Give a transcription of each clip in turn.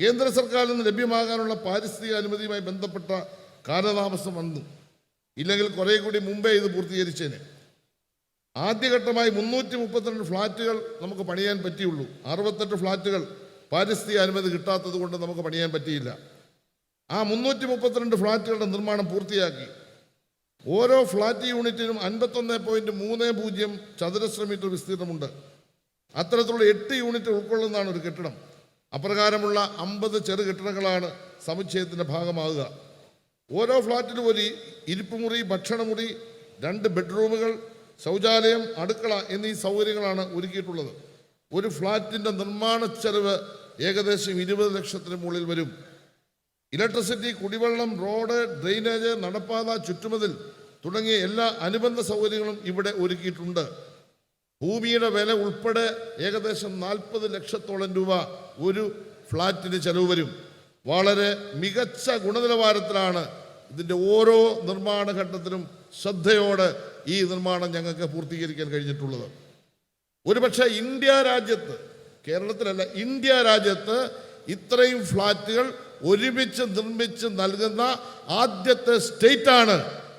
കേന്ദ്ര സർക്കാരിൽ നിന്ന് ലഭ്യമാകാനുള്ള പാരിസ്ഥിതിക അനുമതിയുമായി ബന്ധപ്പെട്ട കാലതാമസം വന്നു. ഇല്ലെങ്കിൽ കുറേ കൂടി മുമ്പേ ഇത് പൂർത്തീകരിച്ചേനെ. ആദ്യഘട്ടമായി 332 ഫ്ലാറ്റുകൾ നമുക്ക് പണിയാൻ പറ്റിയുള്ളൂ. 68 ഫ്ലാറ്റുകൾ പാരിസ്ഥിതിക അനുമതി കിട്ടാത്തത് കൊണ്ട് നമുക്ക് പണിയാൻ പറ്റിയില്ല. ആ 332 ഫ്ലാറ്റുകളുടെ നിർമ്മാണം പൂർത്തിയാക്കി. ഓരോ ഫ്ലാറ്റ് യൂണിറ്റിനും 51.30 ചതുരശ്ര മീറ്റർ വിസ്തീർണമുണ്ട്. അത്തരത്തിലുള്ള 8 യൂണിറ്റ് ഉൾക്കൊള്ളുന്നതാണ് ഒരു കെട്ടിടം. അപ്രകാരമുള്ള 50 ചെറു കെട്ടിടങ്ങളാണ് സമുച്ചയത്തിൻ്റെ ഭാഗമാകുക. ഓരോ ഫ്ലാറ്റിലും ഒരു ഇരിപ്പുമുറി, ഭക്ഷണമുറി, 2 ബെഡ്റൂമുകൾ, ശൗചാലയം, അടുക്കള എന്നീ സൗകര്യങ്ങളാണ് ഒരുക്കിയിട്ടുള്ളത്. ഒരു ഫ്ലാറ്റിൻ്റെ നിർമ്മാണ ചെലവ് ഏകദേശം 20 ലക്ഷത്തിന് മുകളിൽ വരും. ഇലക്ട്രിസിറ്റി, കുടിവെള്ളം, റോഡ്, ഡ്രെയിനേജ്, നടപ്പാത, ചുറ്റുമതിൽ തുടങ്ങിയ എല്ലാ അനുബന്ധ സൗകര്യങ്ങളും ഇവിടെ ഒരുക്കിയിട്ടുണ്ട്. ഭൂമിയുടെ വില ഉൾപ്പെടെ ഏകദേശം 40 ലക്ഷത്തോളം രൂപ ഒരു ഫ്ലാറ്റിന് ചെലവ് വരും. വളരെ മികച്ച ഗുണനിലവാരത്തിലാണ് ഇതിൻ്റെ ഓരോ നിർമ്മാണ ഘട്ടത്തിലും ശ്രദ്ധയോടെ ഈ നിർമ്മാണം ഞങ്ങൾക്ക് പൂർത്തീകരിക്കാൻ കഴിഞ്ഞിട്ടുള്ളത്. ഒരുപക്ഷെ ഇന്ത്യ രാജ്യത്ത്, കേരളത്തിലല്ല, ഇന്ത്യ രാജ്യത്ത് ഇത്രയും ഫ്ലാറ്റുകൾ ഒരുമിച്ച് നിർമ്മിച്ച് നൽകുന്ന ആദ്യത്തെ സ്റ്റേറ്റാണ്,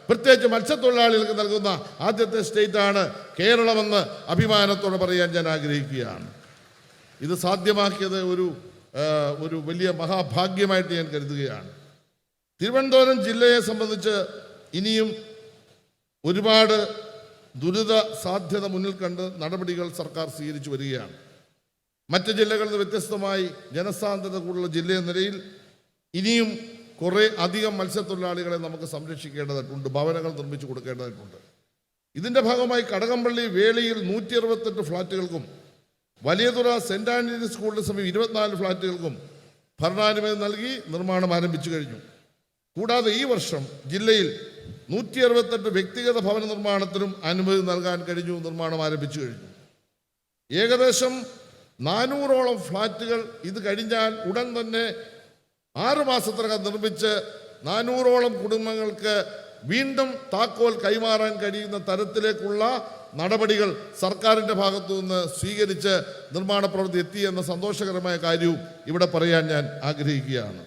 പ്രത്യേകിച്ച് മത്സ്യത്തൊഴിലാളികൾക്ക് നൽകുന്ന ആദ്യത്തെ സ്റ്റേറ്റാണ് കേരളമെന്ന് അഭിമാനത്തോടെ പറയാൻ ഞാൻ ആഗ്രഹിക്കുകയാണ്. ഇത് സാധ്യമാക്കിയത് ഒരു വലിയ മഹാഭാഗ്യമായിട്ട് ഞാൻ കരുതുകയാണ്. തിരുവനന്തപുരം ജില്ലയെ സംബന്ധിച്ച് ഇനിയും ഒരുപാട് ദുരിത സാധ്യത മുന്നിൽ കണ്ട് നടപടികൾ സർക്കാർ സ്വീകരിച്ചു വരികയാണ്. മറ്റ് ജില്ലകളിൽ നിന്ന് വ്യത്യസ്തമായി ജനസാന്ദ്രത കൂടുതലുള്ള ജില്ലയെന്ന നിലയിൽ ഇനിയും കുറേ അധികം മത്സ്യത്തൊഴിലാളികളെ നമുക്ക് സംരക്ഷിക്കേണ്ടതായിട്ടുണ്ട്, ഭവനങ്ങൾ നിർമ്മിച്ചു കൊടുക്കേണ്ടതായിട്ടുണ്ട്. ഇതിൻ്റെ ഭാഗമായി കടകംപള്ളി വേളിയിൽ 168 ഫ്ലാറ്റുകൾക്കും വലിയതുറ സെൻറ് ആൻ്റണി സ്കൂളിന് സമീപം 24 ഫ്ലാറ്റുകൾക്കും ഭരണാനുമതി നൽകി നിർമ്മാണം ആരംഭിച്ചു കഴിഞ്ഞു. കൂടാതെ ഈ വർഷം ജില്ലയിൽ 168 വ്യക്തിഗത ഭവന നിർമ്മാണത്തിനും അനുമതി നൽകാൻ കഴിഞ്ഞു, നിർമ്മാണം ആരംഭിച്ചു കഴിഞ്ഞു. ഏകദേശം 400ഓളം ഫ്ലാറ്റുകൾ ഇത് കഴിഞ്ഞാൽ ഉടൻ തന്നെ 6 മാസത്തിനകം നിർമ്മിച്ച് 400ഓളം കുടുംബങ്ങൾക്ക് വീണ്ടും താക്കോൽ കൈമാറാൻ കഴിയുന്ന തരത്തിലേക്കുള്ള നടപടികൾ സർക്കാരിൻ്റെ ഭാഗത്തു നിന്ന് സ്വീകരിച്ച് നിർമ്മാണ പ്രവൃത്തി എത്തിയെന്ന സന്തോഷകരമായ കാര്യവും ഇവിടെ പറയാൻ ഞാൻ ആഗ്രഹിക്കുകയാണ്.